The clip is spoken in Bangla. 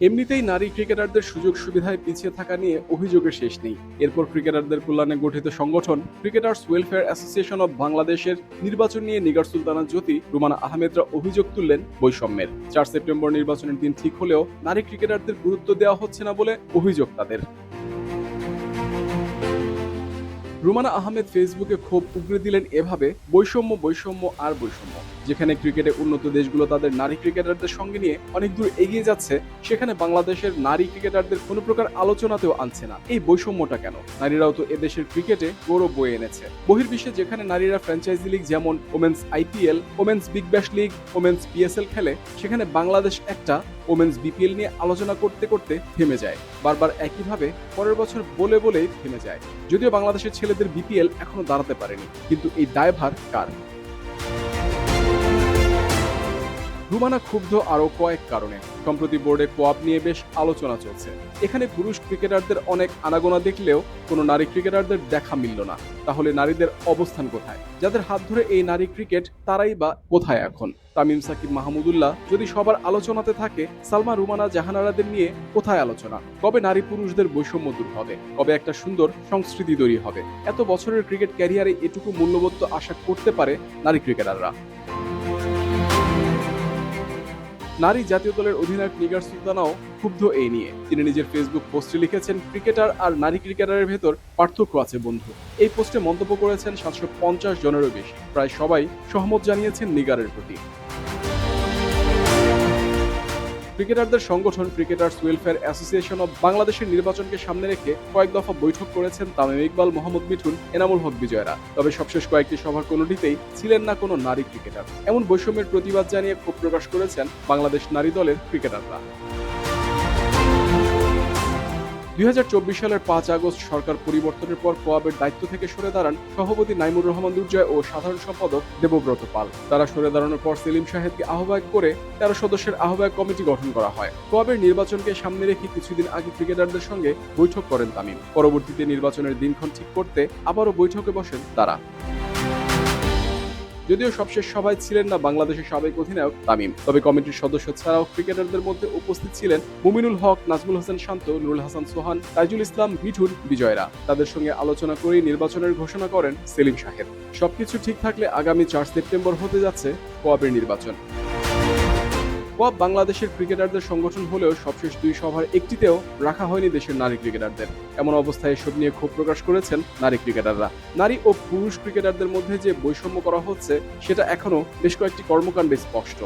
এমনিতেই নারী ক্রিকেটারদের সুযোগ সুবিধায় পিছিয়ে থাকা নিয়ে অভিযোগের শেষ নেই। এরপর ক্রিকেটারদের কল্যাণে গঠিত সংগঠন ক্রিকেটার্স ওয়েলফেয়ার অ্যাসোসিয়েশন অব বাংলাদেশের নির্বাচন নিয়ে নিগার সুলতানা জ্যোতি, রুমানা আহমেদরা অভিযোগ তুললেন বৈষম্যের। 4 সেপ্টেম্বর নির্বাচনের দিন ঠিক হলেও নারী ক্রিকেটারদের গুরুত্ব দেওয়া হচ্ছে না বলে অভিযোগ তাদের। রুমানা আহমেদ ফেসবুকে ক্ষোভ উগরে দিলেন এভাবে, বৈষম্য বৈষম্য আর বৈষম্য। যেখানে ক্রিকেটে উন্নত দেশগুলো তাদের নারী ক্রিকেটারদের সঙ্গে নিয়ে অনেক দূর এগিয়ে যাচ্ছে, সেখানে বাংলাদেশের নারী ক্রিকেটারদের কোনো প্রকার আলোচনাতেও আনছে না। এই বৈষম্যটা কেন? নারীরাও তো এদেশের ক্রিকেটে গৌরব বয়ে এনেছে। বহির্বিশ্বে যেখানে নারীরা ফ্র্যাঞ্চাইজি লিগ যেমন women's IPL, women's Big Bash league, women's PSL খেলে, সেখানে বাংলাদেশ একটা ওমেন্স বিপিএল নিয়ে আলোচনা করতে করতে থেমে যায়। বারবার একইভাবে পরের বছর বলেই থেমে যায়। যদিও বাংলাদেশের ছেলেদের বিপিএল এখনো দাঁড়াতে পারেনি, কিন্তু এই দায়ভার কার? রুমানা ক্ষুব্ধ আরও কয়েক কারণে। সম্প্রতি বোর্ডে কোয়াপ নিয়ে বেশ আলোচনা চলছে। এখানে পুরুষ ক্রিকেটারদের অনেক আনাগোনা দেখলেও কোনো নারী ক্রিকেটারদের দেখা মিলল না। তাহলে নারীদের অবস্থান কোথায়? যাদের হাত ধরে এই নারী ক্রিকেট, তারাই বা কোথায় এখন? তামিম, সাকিব, মাহমুদুল্লাহ যদি সবার আলোচনাতে থাকে, সালমা, রুমানা, জাহানারাদের নিয়ে কোথায় আলোচনা? কবে নারী পুরুষদের বৈষম্য দূর হবে? কবে একটা সুন্দর সংস্কৃতি তৈরি হবে? এত বছরের ক্রিকেট ক্যারিয়ারে এটুকু মূল্যবোধ তো আশা করতে পারে নারী ক্রিকেটাররা। নারী জাতীয় দলের অধিনায়ক নিগার সুলতানাও ক্ষুব্ধ এই নিয়ে। তিনি নিজের ফেসবুক পোস্টে লিখেছেন, ক্রিকেটার আর নারী ক্রিকেটারের ভেতর পার্থক্য আছে বন্ধু। এই পোস্টে মন্তব্য করেছেন 750 জনেরও বেশি। প্রায় সবাই সহমত জানিয়েছেন নিগারের প্রতি। ক্রিকেটারদের সংগঠন ক্রিকেটার্স ওয়েলফেয়ার অ্যাসোসিয়েশন অব বাংলাদেশের নির্বাচনকে সামনে রেখে কয়েক দফা বৈঠক করেছেন তামিম ইকবাল, মোহাম্মদ মিঠুন, এনামুল হক বিজয়রা। তবে সবশেষ কয়েকটি সভার কোনোটিতেই ছিলেন না কোনো নারী ক্রিকেটার। এমন বৈষম্যের প্রতিবাদ জানিয়ে ক্ষোভ প্রকাশ করেছেন বাংলাদেশ নারী দলের ক্রিকেটাররা। 2024 সালের 5 আগস্ট সরকার পরিবর্তনের পর কোয়াবের দায়িত্ব থেকে সরে দাঁড়ান সভাপতি নাইমুর রহমান দুর্জয় ও সাধারণ সম্পাদক দেবব্রত পাল। তারা সরে দাঁড়ানোর পর সেলিম সাহেদকে আহ্বায়ক করে 13 সদস্যের আহ্বায়ক কমিটি গঠন করা হয়। কোয়াবের নির্বাচনকে সামনে রেখে কিছুদিন আগে ক্রিকেটারদের সঙ্গে বৈঠক করেন তামিম। পরবর্তীতে নির্বাচনের দিনক্ষণ ঠিক করতে আবারও বৈঠকে বসেন তারা। যদিও সবশেষ সভায় ছিলেন না বাংলাদেশের সাবেক অধিনায়ক তামিম, তবে কমিটির সদস্য ছাড়াও ক্রিকেটারদের মধ্যে উপস্থিত ছিলেন মুমিনুল হক, নাজমুল হাসান শান্ত, নুরুল হাসান সোহান, তাইজুল ইসলাম, মিঠুন, বিজয়রা। তাদের সঙ্গে আলোচনা করেই নির্বাচনের ঘোষণা করেন সেলিম সাহেব। সবকিছু ঠিক থাকলে আগামী 4 সেপ্টেম্বর হতে যাচ্ছে কোয়াবের নির্বাচন। কোয়াব বাংলাদেশের ক্রিকেটারদের সংগঠন হলেও সবশেষ 2 সভার একটিতেও রাখা হয়নি দেশের নারী ক্রিকেটারদের। এমন অবস্থায় এসব নিয়ে ক্ষোভ প্রকাশ করেছেন নারী ক্রিকেটাররা। নারী ও পুরুষ ক্রিকেটারদের মধ্যে যে বৈষম্য করা হচ্ছে, সেটা এখনো বেশ কয়েকটি কর্মকাণ্ডে স্পষ্ট।